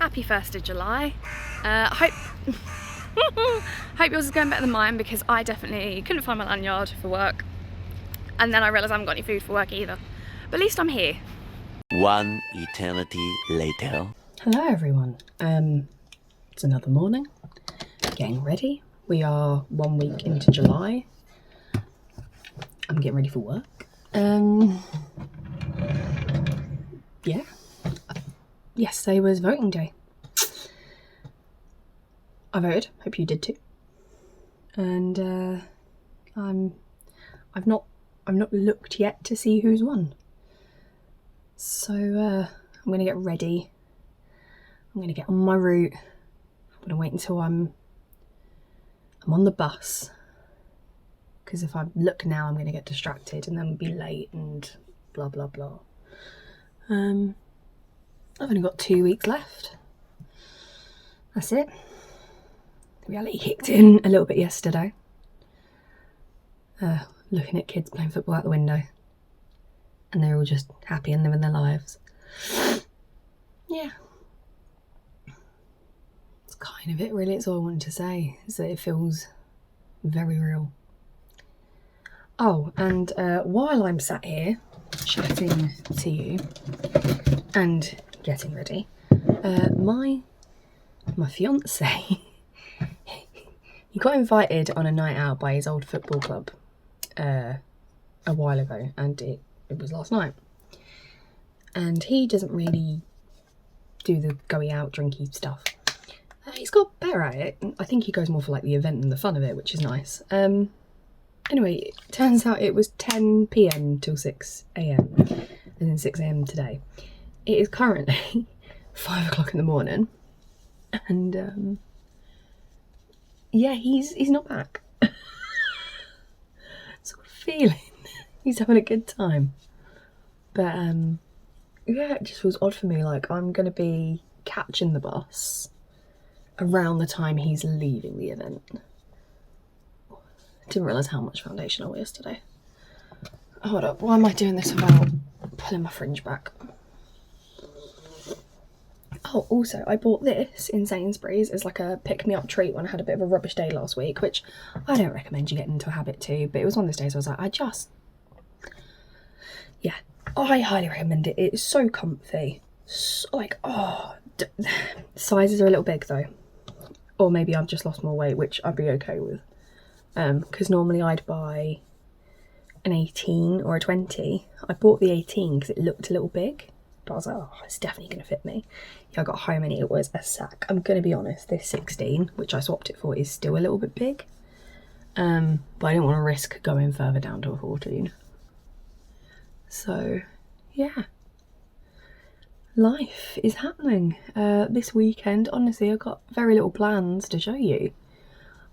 Happy 1st of July. Hope yours is going better than mine, because I definitely couldn't find my lanyard for work, and then I realised I haven't got any food for work either. But at least I'm here. One eternity later. Hello everyone. It's another morning. Getting ready. We are 1 week into July. I'm getting ready for work. Yeah. Yesterday was voting day. I voted. Hope you did too. And I've not looked yet to see who's won. So I'm gonna get ready. I'm gonna get on my route. I'm gonna wait until I'm on the bus, because if I look now I'm gonna get distracted and then we'll be late and blah blah blah. I've only got 2 weeks left. That's it. Reality kicked in a little bit yesterday. Looking at kids playing football out the window, and they're all just happy and living their lives. Yeah. It's kind of it, really. It's all I wanted to say, is that it feels very real. Oh, and while I'm sat here chatting to you and getting ready, my fiance, he got invited on a night out by his old football club a while ago, and it was last night. And he doesn't really do the going out drinky stuff. He's got better at it. I think he goes more for like the event and the fun of it, which is nice. Anyway, it turns out it was 10 PM till 6 AM, and then 6 AM today. It is currently 5 o'clock in the morning, and yeah, he's not back. Sort of feeling he's having a good time, but yeah, it just feels odd for me. Like, I'm gonna be catching the bus around the time he's leaving the event. Didn't realise how much foundation I wore yesterday. Hold up, why am I doing this without pulling my fringe back? Oh, also, I bought this in Sainsbury's as like a pick-me-up treat when I had a bit of a rubbish day last week, which I don't recommend you getting into a habit too, but it was one of those days where I was like, yeah, I highly recommend it. It's so comfy. So, like, sizes are a little big though. Or maybe I've just lost more weight, which I'd be okay with. Because normally I'd buy an 18 or a 20. I bought the 18 because it looked a little big, but I was like, oh, it's definitely going to fit me. Yeah, I got home and it was a sack. I'm going to be honest, this 16, which I swapped it for, is still a little bit big. But I didn't want to risk going further down to a 14. So, yeah. Life is happening. This weekend, honestly, I've got very little plans to show you.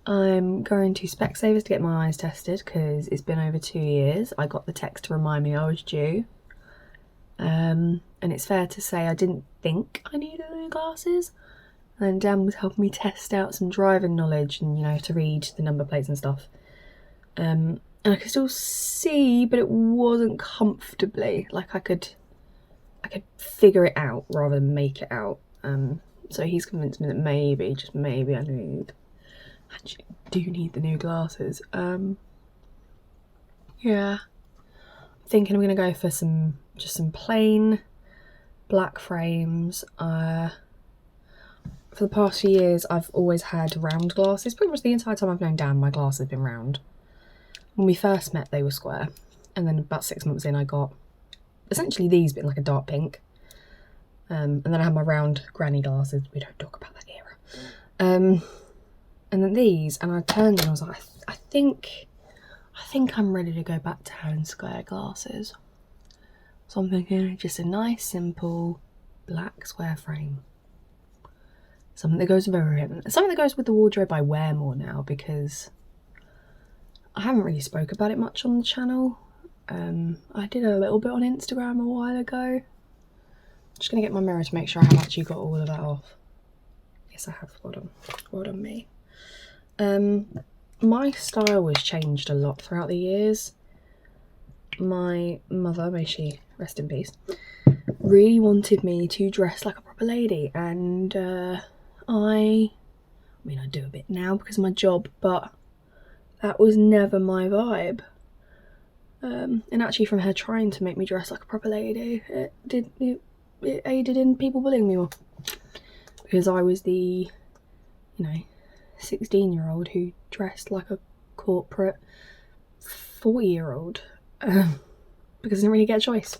I'm going to Specsavers to get my eyes tested because it's been over 2 years. I got the text to remind me I was due. And it's fair to say I didn't think I needed new glasses. And Dan was helping me test out some driving knowledge and, you know, to read the number plates and stuff. And I could still see, but it wasn't comfortably. Like I could figure it out rather than make it out. So he's convinced me that maybe, just maybe, I actually do need the new glasses. Yeah, I'm thinking I'm gonna go for just some plain black frames. For the past few years I've always had round glasses. Pretty much the entire time I've known Dan, my glasses have been round. When we first met they were square, and then about 6 months in I got essentially these, but in like a dark pink. And then I had my round granny glasses. We don't talk about that era. And then these, and I turned and I was like, I think I'm ready to go back to having square glasses. So I'm thinking just a nice, simple, black square frame. Something that goes with the wardrobe I wear more now, because I haven't really spoke about it much on the channel. I did a little bit on Instagram a while ago. Just gonna get my mirror to make sure I have actually got all of that off. Yes, I have. Well done me. My style has changed a lot throughout the years. My mother, may she rest in peace, really wanted me to dress like a proper lady, and I mean, I do a bit now because of my job, but that was never my vibe. And actually, from her trying to make me dress like a proper lady, it aided in people bullying me more. Because I was the, 16-year-old who dressed like a corporate 40-year-old. Because I didn't really get a choice.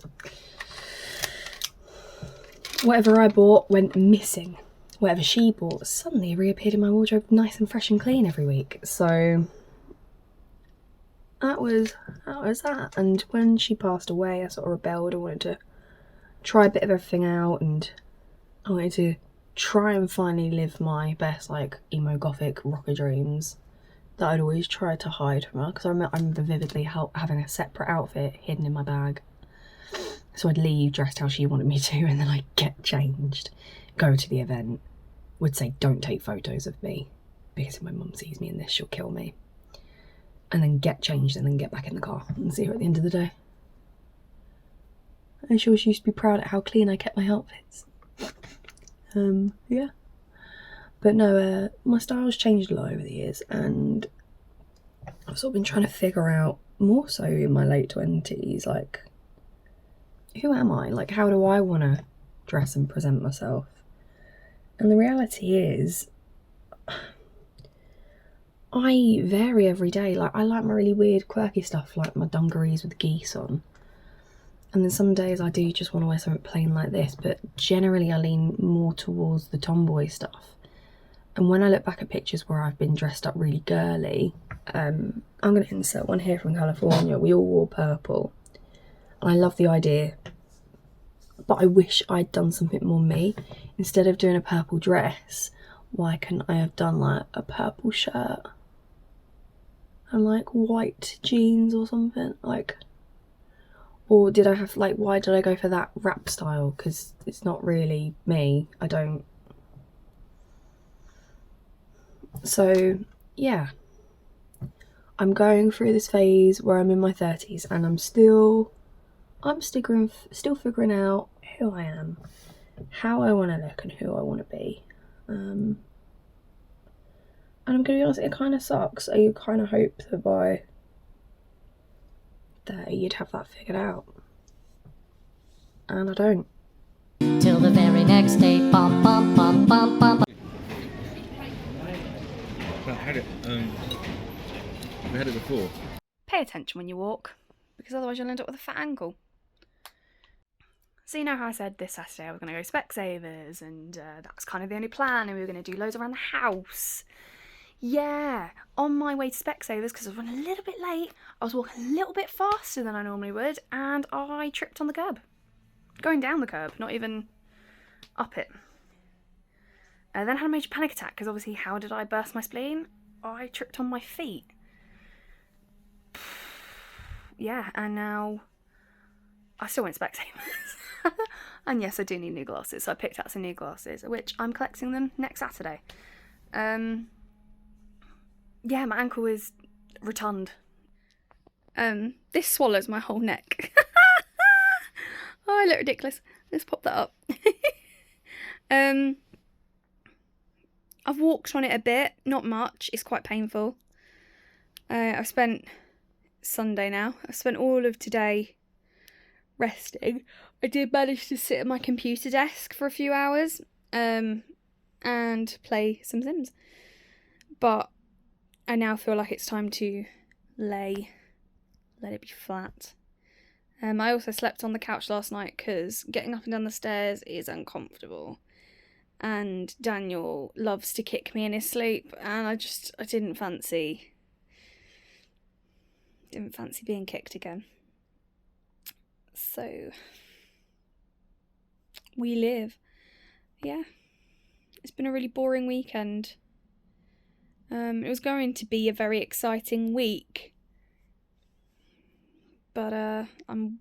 Whatever I bought went missing. Whatever she bought suddenly reappeared in my wardrobe nice and fresh and clean every week. So that was that. And when she passed away, I sort of rebelled. I wanted to try a bit of everything out, and I wanted to try and finally live my best, like, emo gothic rocker dreams that I'd always tried to hide from her. Because I remember vividly having a separate outfit hidden in my bag. So I'd leave dressed how she wanted me to, and then I'd get changed, go to the event, would say don't take photos of me because if my mum sees me in this she'll kill me, and then get changed and then get back in the car and see her at the end of the day. And she always used to be proud at how clean I kept my outfits. Yeah. But no, my style's changed a lot over the years, and I've sort of been trying to figure out, more so in my late 20s, like, who am I? Like, how do I want to dress and present myself? And the reality is, I vary every day. Like, I like my really weird, quirky stuff, like my dungarees with geese on. And then some days I do just want to wear something plain like this, but generally I lean more towards the tomboy stuff. And when I look back at pictures where I've been dressed up really girly, I'm going to insert one here from California. We all wore purple. And I love the idea, but I wish I'd done something more me. Instead of doing a purple dress, why couldn't I have done like a purple shirt and like white jeans or something? Like, or did I have, like, why did I go for that wrap style? Because it's not really me. I don't. So yeah, I'm going through this phase where I'm in my 30s and I'm still figuring out who I am, how I want to look and who I want to be. And I'm going to be honest, it kind of sucks. You kind of hope that by 30 you'd have that figured out. And I don't. Till the very next day, bum bum bum bum bum. I've had it. I've had it before. Pay attention when you walk, because otherwise you'll end up with a fat ankle. So you know how I said this Saturday I was going to go Specsavers, and that was kind of the only plan, and we were going to do loads around the house. Yeah, on my way to Specsavers, because I was running a little bit late, I was walking a little bit faster than I normally would, and I tripped on the curb. Going down the curb, not even up it. Then I had a major panic attack, because obviously how did I burst my spleen? I tripped on my feet. Yeah, and now I still went Specsavers. And yes, I do need new glasses, so I picked out some new glasses, which I'm collecting them next Saturday. Yeah, my ankle is rotund. This swallows my whole neck. Oh, I look ridiculous. Let's pop that up. I've walked on it a bit, not much. It's quite painful. I've spent Sunday now. I've spent all of today resting. I did manage to sit at my computer desk for a few hours and play some Sims. But I now feel like it's time to let it be flat. I also slept on the couch last night because getting up and down the stairs is uncomfortable. And Daniel loves to kick me in his sleep, and I didn't fancy being kicked again. So we live. Yeah. It's been a really boring weekend. It was going to be a very exciting week, but I'm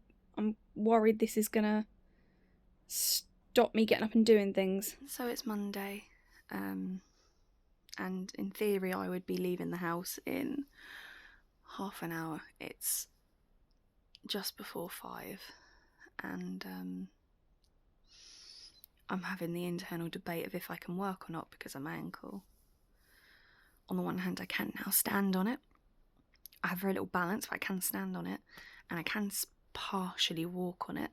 worried this is gonna stop me getting up and doing things. So it's Monday, and in theory I would be leaving the house in half an hour. It's just before 5, and I'm having the internal debate of if I can work or not because of my ankle. On the one hand, I can now stand on it. I have very little balance, but I can stand on it, and I can partially walk on it.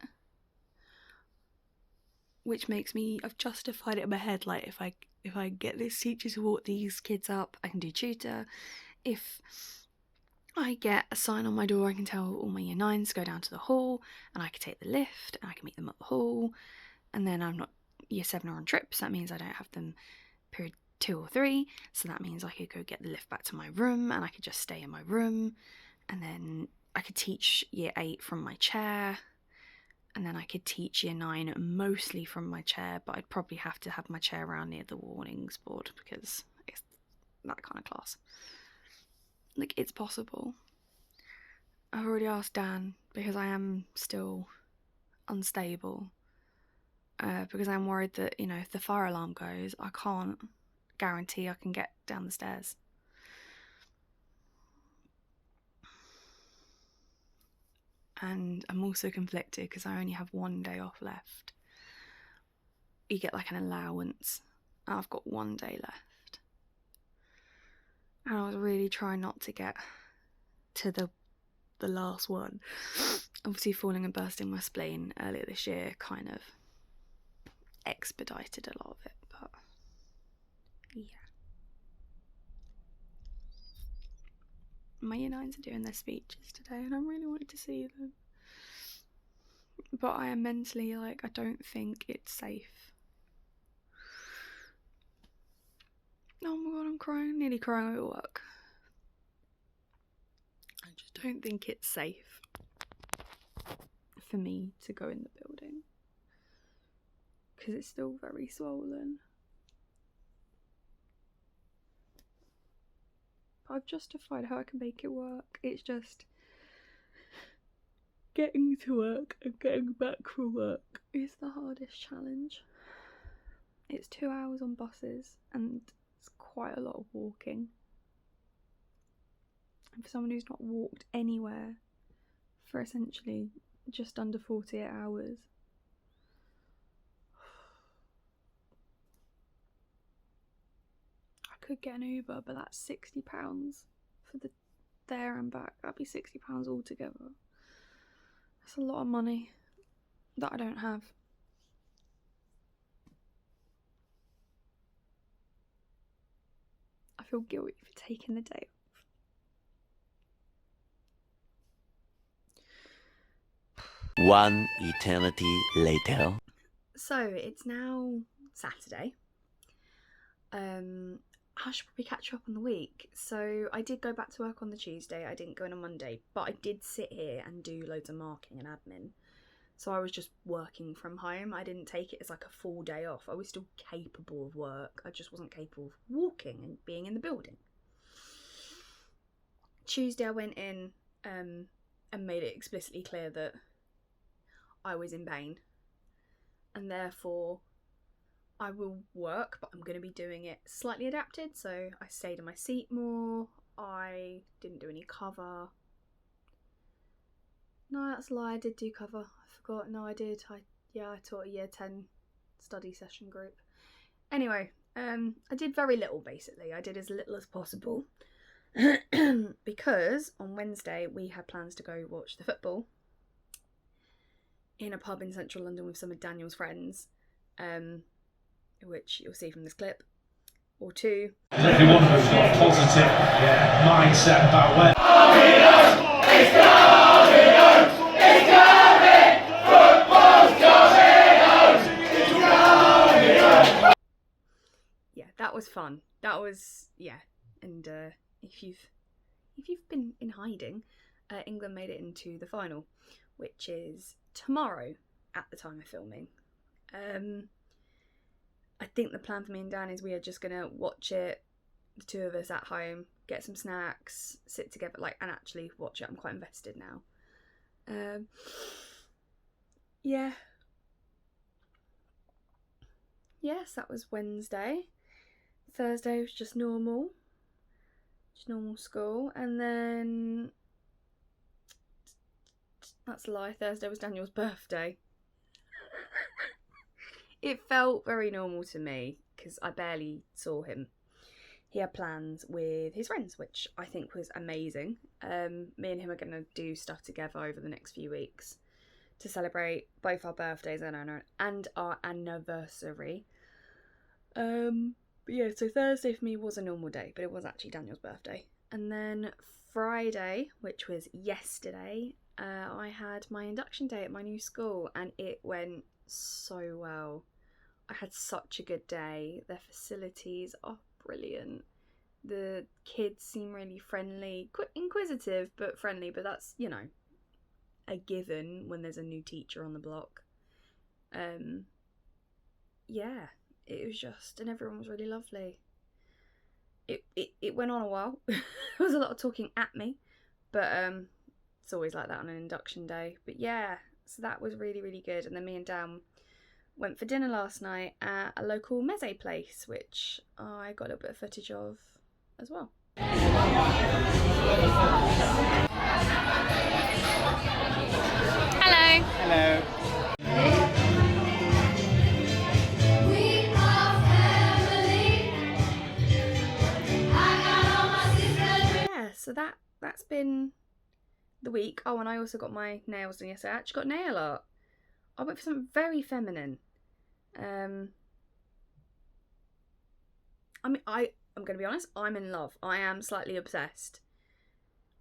Which makes me, I've justified it in my head, like if I get this teacher to walk these kids up, I can do tutor. If I get a sign on my door, I can tell all my year 9s to go down to the hall, and I can take the lift, and I can meet them at the hall, and then I'm not year 7 are on trips, that means I don't have them period 2 or 3, so that means I could go get the lift back to my room, and I could just stay in my room, and then I could teach year 8 from my chair, and then I could teach year 9 mostly from my chair, but I'd probably have to have my chair around near the warnings board because it's that kind of class. Like, it's possible. I've already asked Dan because I am still unstable. Because I'm worried that, you know, if the fire alarm goes, I can't guarantee I can get down the stairs. And I'm also conflicted because I only have 1 day off left. You get like an allowance. I've got 1 day left. And I was really trying not to get to the last one. Obviously falling and bursting my spleen earlier this year kind of expedited a lot of it, but yeah. My year 9s are doing their speeches today and I really wanted to see them. But I am mentally like, I don't think it's safe. Oh my god, I'm crying, nearly crying over work. I just don't think it's safe for me to go in the building. Because it's still very swollen. I've justified how I can make it work. It's just getting to work and getting back from work is the hardest challenge. It's 2 hours on buses and it's quite a lot of walking. And for someone who's not walked anywhere for essentially just under 48 hours, could get an Uber, but that's £60 for the there and back. That'd be £60 altogether. That's a lot of money that I don't have. I feel guilty for taking the day off. One eternity later. So it's now Saturday. I should probably catch up on the week. So I did go back to work on the Tuesday. I didn't go in on Monday, but I did sit here and do loads of marking and admin. So I was just working from home. I didn't take it as like a full day off. I was still capable of work. I just wasn't capable of walking and being in the building. Tuesday I went in and made it explicitly clear that I was in pain. And therefore I will work, but I'm going to be doing it slightly adapted. So I stayed in my seat more. I didn't do any cover. No, that's a lie. I did do cover. I forgot. No, I did. I taught a year 10 study session group. Anyway, I did very little basically. I did as little as possible because on Wednesday we had plans to go watch the football in a pub in central London with some of Daniel's friends. Which you'll see from this clip, or two. Everyone who's got a positive mindset about where. Yeah, that was fun. That was and if you've been in hiding, England made it into the final, which is tomorrow at the time of filming. I think the plan for me and Dan is we are just gonna watch it, the two of us at home, get some snacks, sit together, and actually watch it. I'm quite invested now. Yes, that was Wednesday. Thursday was just normal school, and then that's a lie. Thursday was Daniel's birthday. It felt very normal to me because I barely saw him. He had plans with his friends, which I think was amazing. Me and him are going to do stuff together over the next few weeks to celebrate both our birthdays and our anniversary. But yeah, so Thursday for me was a normal day, but it was actually Daniel's birthday. And then Friday, which was yesterday, I had my induction day at my new school, and it went so well. I had such a good day. Their facilities are brilliant. The kids seem really friendly, inquisitive but friendly, but that's, you know, a given when there's a new teacher on the block. Yeah, it was just, and everyone was really lovely. It went on a while. There was a lot of talking at me, but it's always like that on an induction day. But yeah, so that was really, really good. And then me and Dan went for dinner last night at a local meze place, which I got a little bit of footage of as well. Hello. Hello. Yeah, so that's been the week. Oh, and I also got my nails done yesterday. I actually got nail art. I went for something very feminine. I'm going to be honest, I'm in love. I am slightly obsessed.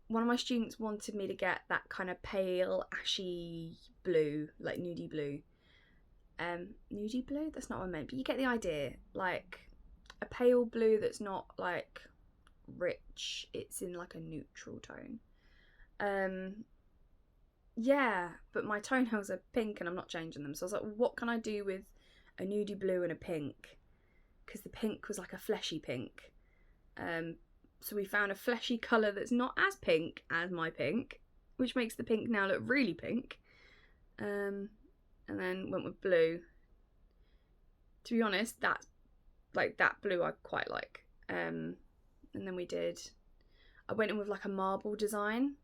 One of my students wanted me to get that kind of pale, ashy blue, like nudie blue. Nudie blue? That's not what I meant, but you get the idea. Like a pale blue that's not like rich. It's in like a neutral tone. Yeah, but my toenails are pink and I'm not changing them. So I was like, what can I do with a nudie blue and a pink? Because the pink was like a fleshy pink. So we found a fleshy colour that's not as pink as my pink, which makes the pink now look really pink. And then went with blue. To be honest, that blue I quite like. And then I went in with like a marble design,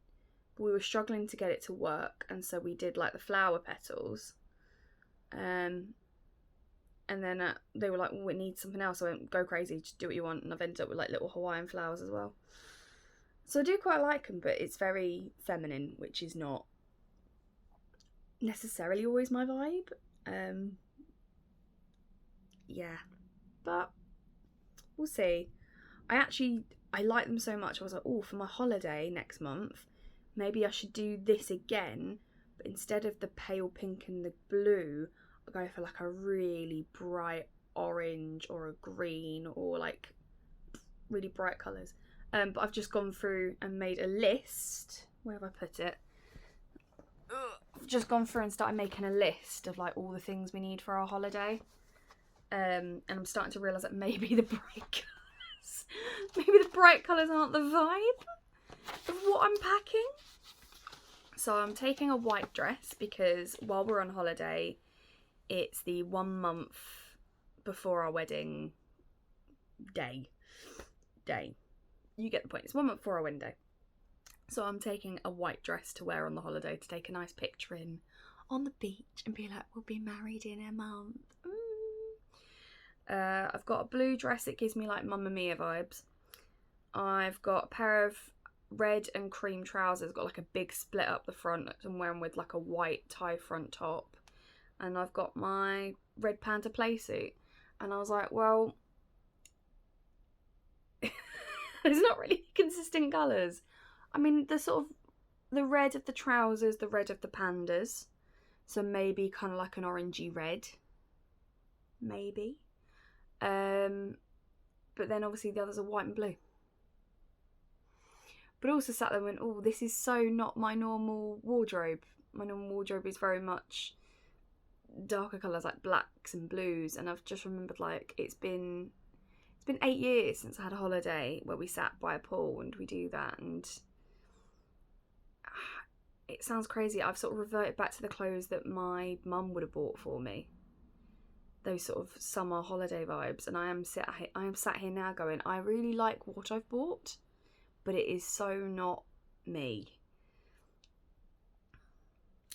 but we were struggling to get it to work, and so we did like the flower petals. And then they were like, well, it needs something else. So I went, go crazy, just do what you want. And I've ended up with like little Hawaiian flowers as well. So I do quite like them, but it's very feminine, which is not necessarily always my vibe. Yeah, but we'll see. I like them so much. I was like, oh, for my holiday next month, maybe I should do this again. But instead of the pale pink and the blue, I'll go for like a really bright orange or a green or like really bright colours. But I've just gone through and made a list. Where have I put it? I've just gone through and started making a list of like all the things we need for our holiday. And I'm starting to realise that maybe the bright colours aren't the vibe of what I'm packing. So I'm taking a white dress because while we're on holiday, it's the 1 month before our wedding day. You get the point. It's 1 month before our wedding day. So I'm taking a white dress to wear on the holiday to take a nice picture in on the beach and be like, we'll be married in a month. I've got a blue dress that gives me like Mamma Mia vibes. I've got a pair of red and cream trousers, got like a big split up the front that I'm wearing with like a white tie front top. And I've got my red panda play suit. And I was like, well, there's not really consistent colours. I mean, the red of the trousers, the red of the pandas. So maybe kind of like an orangey red. Maybe. But then obviously the others are white and blue. But also sat there and went, oh, this is so not my normal wardrobe. My normal wardrobe is very much darker colours like blacks and blues. And I've just remembered like it's been 8 years since I had a holiday where we sat by a pool and we do that. And it sounds crazy. I've sort of reverted back to the clothes that my mum would have bought for me. Those sort of summer holiday vibes. And I am sat here now going, I really like what I've bought, but it is so not me.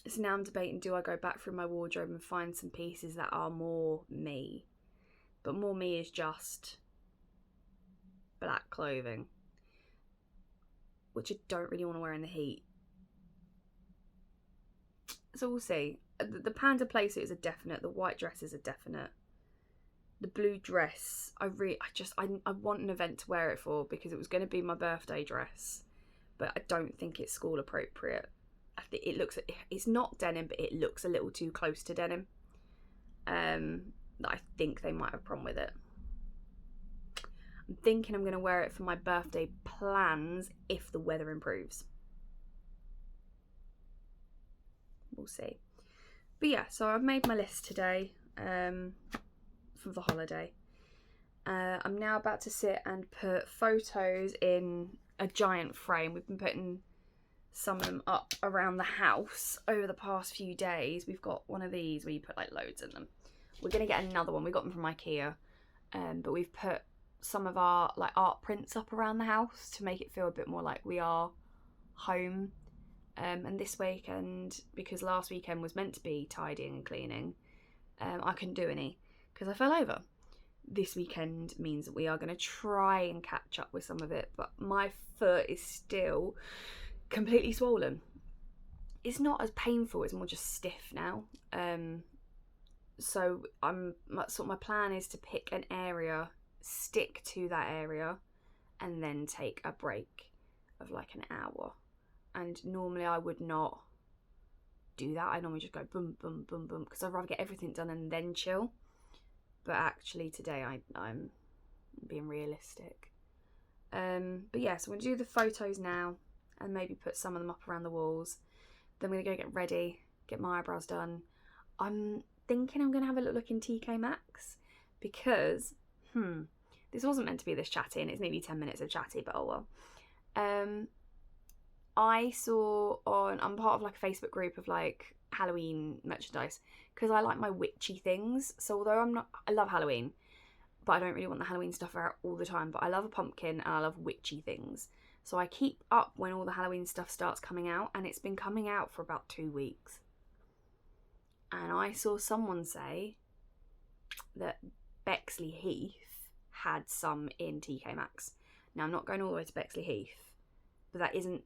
So now I'm debating, do I go back through my wardrobe and find some pieces that are more me? But more me is just black clothing, which I don't really want to wear in the heat. So we'll see. The panda playsuit is a definite. The white dress is a definite. The blue dress, I want an event to wear it for, because it was going to be my birthday dress, but I don't think it's school appropriate. I think it's not denim, but it looks a little too close to denim. I think they might have a problem with it. I'm thinking I'm going to wear it for my birthday plans if the weather improves. We'll see. But yeah, so I've made my list today for the holiday. I'm now about to sit and put photos in a giant frame. We've been putting some of them up around the house over the past few days. We've got one of these where you put like loads in them. We're going to get another one. We got them from IKEA, but we've put some of our like art prints up around the house to make it feel a bit more like we are home. And this weekend, because last weekend was meant to be tidying and cleaning, I couldn't do any because I fell over. This weekend means that we are going to try and catch up with some of it, but my foot is still completely swollen. It's not as painful, it's more just stiff now. So my plan is to pick an area, stick to that area, and then take a break of like an hour. And normally I would not do that. I normally just go boom, boom, boom, boom, because I'd rather get everything done and then chill. But actually today I'm being realistic. But yeah, so I'm going to do the photos now and maybe put some of them up around the walls. Then I'm going to go get ready, get my eyebrows done. I'm thinking I'm going to have a little look in TK Maxx because, this wasn't meant to be this chatty and it's nearly 10 minutes of chatty, but oh well. I saw I'm part of like a Facebook group of like Halloween merchandise because I like my witchy things. So although I love Halloween, but I don't really want the Halloween stuff out all the time, but I love a pumpkin and I love witchy things. So I keep up when all the Halloween stuff starts coming out, and it's been coming out for about 2 weeks. And I saw someone say that Bexley Heath had some in TK Maxx. Now I'm not going all the way to Bexley Heath, but that isn't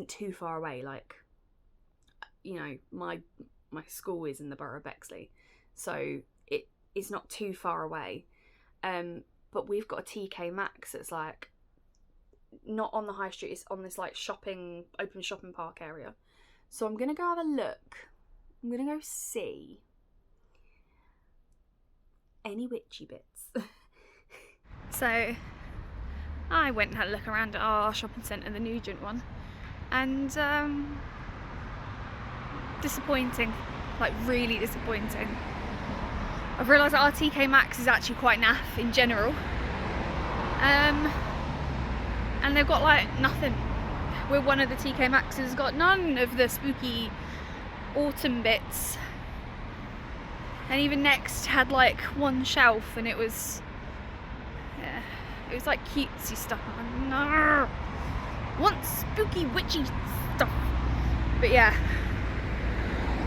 too far away. Like, you know, my school is in the borough of Bexley, so it's not too far away. But we've got a TK Maxx that's like not on the high street, it's on this like open shopping park area. So I'm gonna go have a look. I'm gonna go see any witchy bits. So I went and had a look around at our shopping centre, the Nugent one, and disappointing, like really disappointing. I've realised that our TK Maxx is actually quite naff in general, and they've got like nothing. We're one of the TK Maxx's got none of the spooky autumn bits, and even Next had like one shelf and it was like cutesy stuff. I'm like, no, I want spooky witchy stuff. But yeah,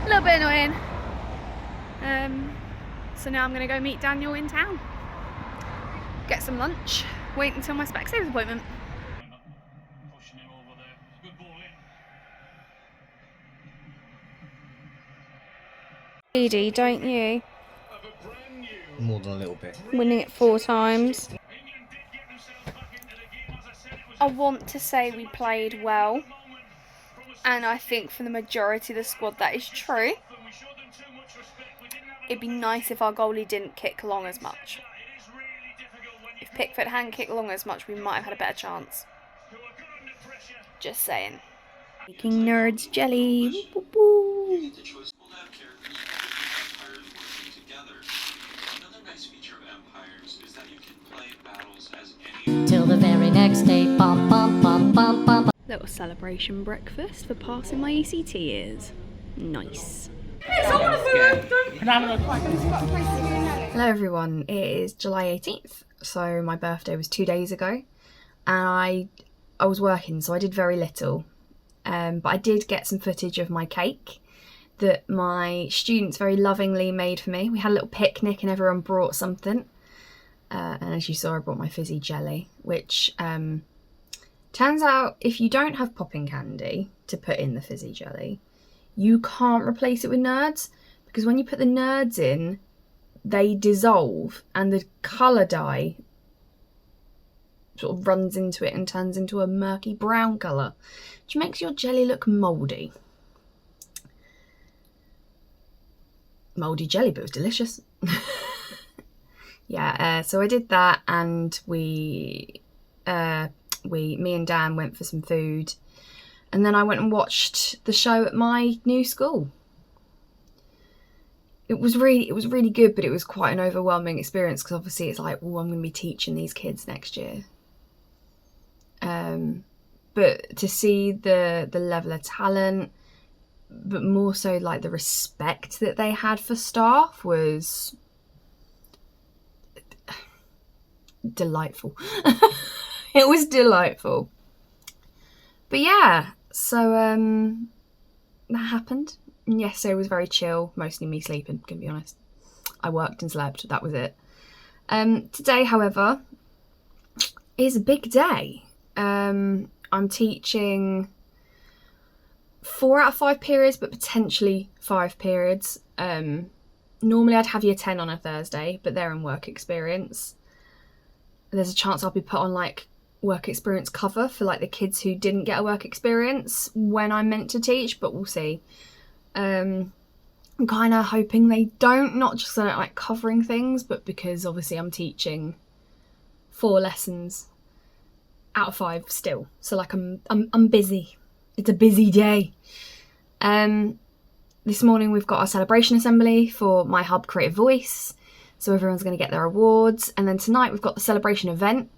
a little bit annoying. So now I'm gonna go meet Daniel in town, get some lunch, wait until my Specsavers appointment. Pushing him over there. Good ball in. Greedy, don't you? More than a little bit. Winning it 4 times. I want to say we played well, and I think for the majority of the squad that is true. It'd be nice if our goalie didn't kick long as much. If Pickford hadn't kicked long as much, we might have had a better chance. Just saying. Making nerds jelly. Woo woo. Till the very next day, bum bum bum bum bum. Little celebration breakfast for passing my ECT years. Nice. Hello everyone, it is July 18th, so my birthday was 2 days ago, and I was working, so I did very little, but I did get some footage of my cake. that my students very lovingly made for me. We had a little picnic and everyone brought something. And as you saw, I brought my fizzy jelly, which turns out if you don't have popping candy to put in the fizzy jelly, you can't replace it with nerds, because when you put the nerds in, they dissolve and the colour dye sort of runs into it and turns into a murky brown colour, which makes your jelly look mouldy. Mouldy jelly, but it was delicious. Yeah, so I did that, and me and Dan went for some food, and then I went and watched the show at my new school. It was really good, but it was quite an overwhelming experience, because obviously it's like, oh, I'm going to be teaching these kids next year. But to see the level of talent, but more so like the respect that they had for staff, was delightful. It was delightful. But yeah, so that happened. And yesterday was very chill, mostly me sleeping, can be honest. I worked and slept, that was it. Today, however, is a big day. I'm teaching 4 out of 5 periods, but potentially 5 periods. Normally I'd have year 10 on a Thursday, but they're in work experience. There's a chance I'll be put on like work experience cover for like the kids who didn't get a work experience when I'm meant to teach, but we'll see. I'm kind of hoping they don't, not just so I don't like covering things, but because obviously I'm teaching 4 lessons out of 5 still. So like I'm busy. It's a busy day. This morning we've got our celebration assembly for my hub Creative Voice. So everyone's going to get their awards. And then tonight we've got the celebration event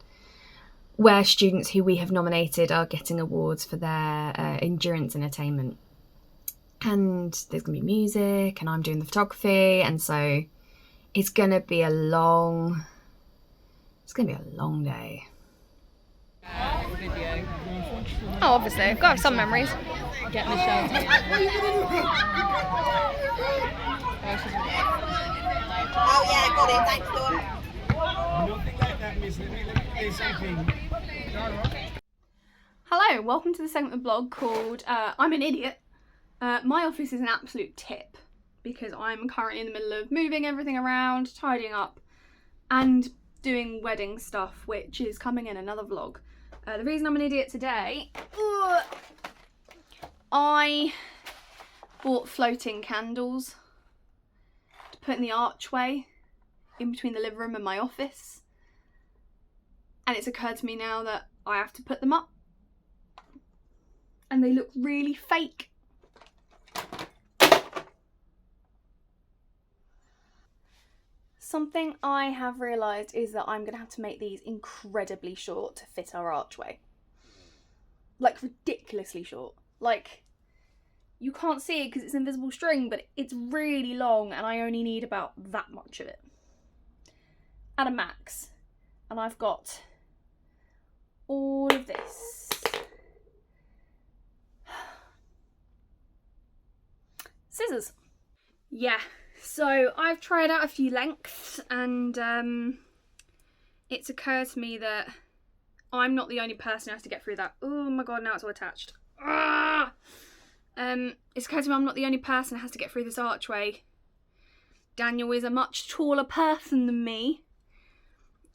where students who we have nominated are getting awards for their endurance and attainment. And there's going to be music, and I'm doing the photography. And so it's going to be a long day. Oh, obviously. I've got some memories. Get Michelle. Oh yeah, got it. Thanks, Dawn. Nothing like that, miss. Let me say something. Hello, welcome to the segment of the blog called I'm an Idiot. My office is an absolute tip because I'm currently in the middle of moving everything around, tidying up, and doing wedding stuff, which is coming in another vlog. The reason I'm an idiot today, I bought floating candles to put in the archway in between the living room and my office, and it's occurred to me now that I have to put them up, and they look really fake. Something I have realised is that I'm going to have to make these incredibly short to fit our archway. Like, ridiculously short. Like, you can't see it because it's invisible string, but it's really long and I only need about that much of it. At a max. And I've got all of this. Scissors. Yeah. So I've tried out a few lengths, and it's occurred to me that I'm not the only person who has to get through that. Oh my god, now it's all attached. Ah! It's occurred to me I'm not the only person who has to get through this archway. Daniel is a much taller person than me,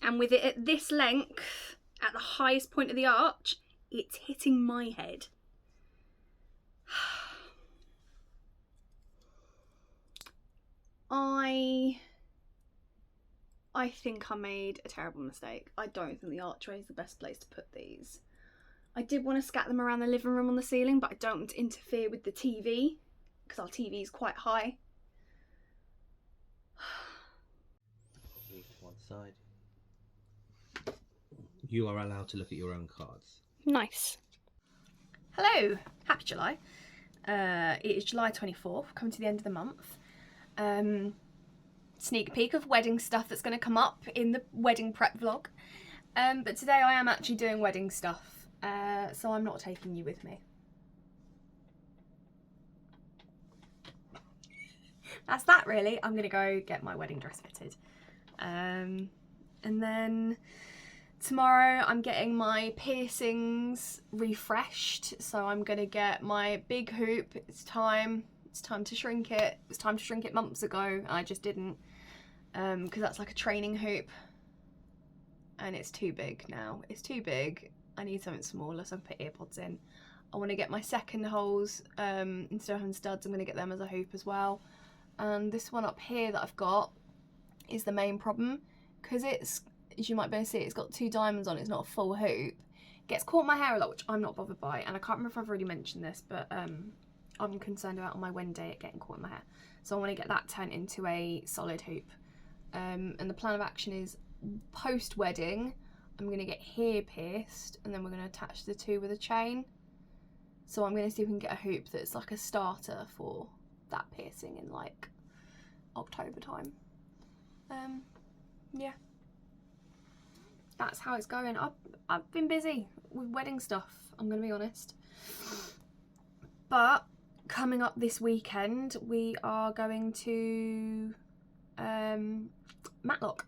and with it at this length, at the highest point of the arch, it's hitting my head. I think I made a terrible mistake. I don't think the archway is the best place to put these. I did want to scatter them around the living room on the ceiling, but I don't want to interfere with the TV because our TV is quite high. One side. You are allowed to look at your own cards. Nice. Hello, happy July. It is July 24th, coming to the end of the month. Sneak peek of wedding stuff that's going to come up in the wedding prep vlog. But today I am actually doing wedding stuff, so I'm not taking you with me. that's that really. I'm gonna go get my wedding dress fitted. And then tomorrow I'm getting my piercings refreshed. So I'm gonna get my big hoop. It's time to shrink it. It was time to shrink it months ago. I just didn't, because that's like a training hoop. And it's too big now. It's too big. I need something smaller so I can put earpods in. I want to get my second holes, instead of having studs, I'm going to get them as a hoop as well. And this one up here that I've got is the main problem, because it's, as you might be able to see, it's got 2 diamonds on it. It's not a full hoop. It gets caught in my hair a lot, which I'm not bothered by. And I can't remember if I've already mentioned this, but I'm concerned about on my wedding day it getting caught in my hair. So I want to get that turned into a solid hoop. And the plan of action is, post-wedding, I'm going to get hair pierced, and then we're going to attach the 2 with a chain. So I'm going to see if we can get a hoop that's like a starter for that piercing in like October time. Yeah, that's how it's going. I've been busy with wedding stuff, I'm going to be honest. But coming up this weekend, we are going to Matlock.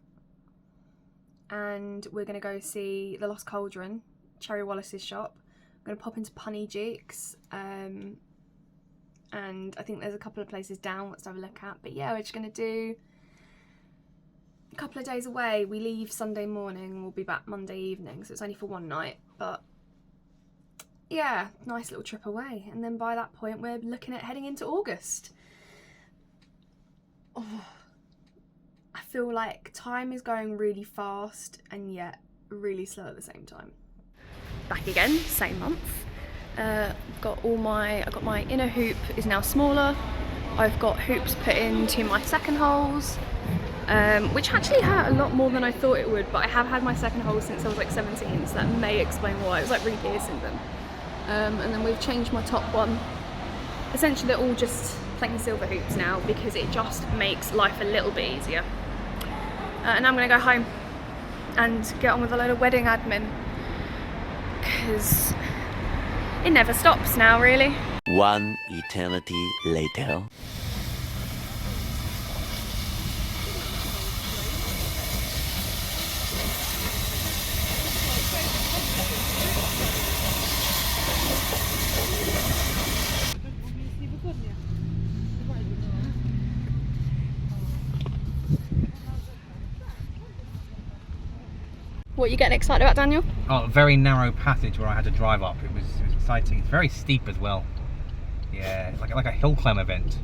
And we're going to go see The Lost Cauldron, Cherry Wallace's shop. I'm going to pop into Punny Jukes, and I think there's a couple of places down let's have a look at. But yeah, we're just going to do a couple of days away. We leave Sunday morning, we'll be back Monday evening, so it's only for one night. But yeah, nice little trip away. And then by that point we're looking at heading into August. Oh, I feel like time is going really fast and yet really slow at the same time. Back again, same month. I've got my inner hoop is now smaller. I've got hoops put into my second holes, which actually hurt a lot more than I thought it would, but I have had my second hole since I was like 17, so that may explain why. It was like re-piercing them. And then we've changed my top one. Essentially they're all just plain silver hoops now because it just makes life a little bit easier. And I'm gonna go home and get on with a load of wedding admin, because it never stops now, really. One eternity later. What are you getting excited about, Daniel? Oh, a very narrow passage where I had to drive up. It was exciting. It's very steep as well. Yeah, it's like a hill climb event.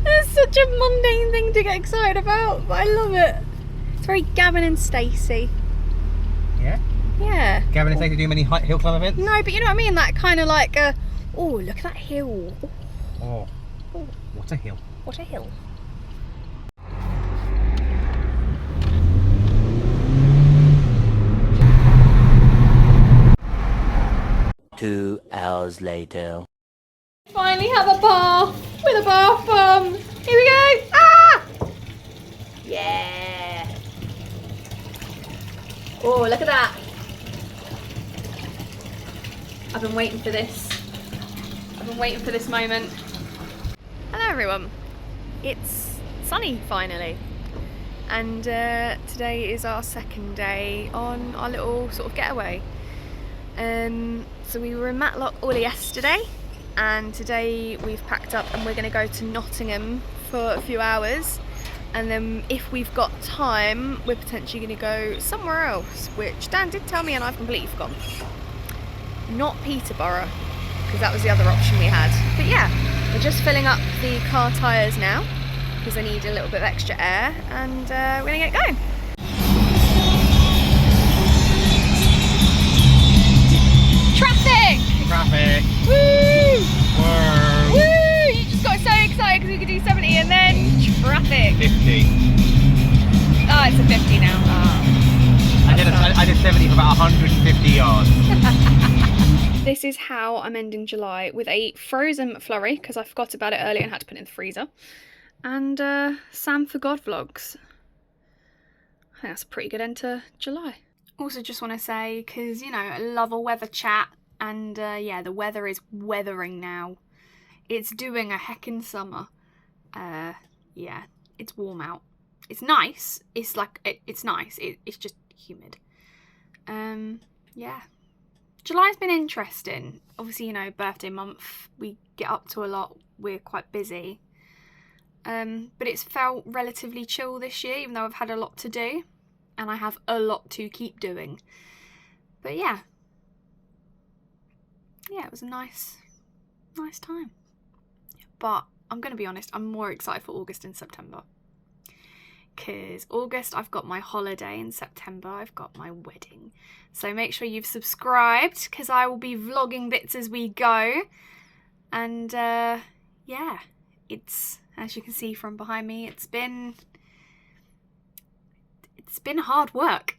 It's such a mundane thing to get excited about, but I love it. It's very Gavin and Stacey. Yeah? Yeah. Gavin and Stacey do many hill climb events? No, but you know what I mean? That kind of like, oh, look at that hill. Oh, what a hill. What a hill. Two hours later. Finally have a bar with a bath bomb. Here we go. Ah! Yeah. Oh, look at that. I've been waiting for this. I've been waiting for this moment. Hello everyone. It's sunny finally. And today is our second day on our little sort of getaway. So we were in Matlock all yesterday, and today we've packed up and we're going to go to Nottingham for a few hours, and then if we've got time we're potentially going to go somewhere else, which Dan did tell me and I've completely forgotten. Not Peterborough, because that was the other option we had. But yeah, we're just filling up the car tyres now because I need a little bit of extra air, and we're going to get going. Traffic! Traffic! Woo! Whoa! Woo! You just got so excited because we could do 70 and then traffic. 50. Oh, it's a 50 now. Oh, I did 70 for about 150 yards. This is how I'm ending July, with a frozen McFlurry because I forgot about it earlier and had to put it in the freezer, and Sam for God vlogs. I think that's a pretty good end to July. Also just want to say, because, you know, I love a weather chat, and yeah, the weather is weathering now. It's doing a heckin' summer. Yeah, it's warm out. It's nice. It's like, it's nice. It's just humid. Yeah. July's been interesting. Obviously, you know, birthday month, we get up to a lot. We're quite busy. But it's felt relatively chill this year, even though I've had a lot to do. And I have a lot to keep doing. But yeah. Yeah, it was a nice time. But I'm going to be honest, I'm more excited for August and September. Because August, I've got my holiday. In September, I've got my wedding. So make sure you've subscribed, because I will be vlogging bits as we go. And yeah, it's, as you can see from behind me, it's been hard work.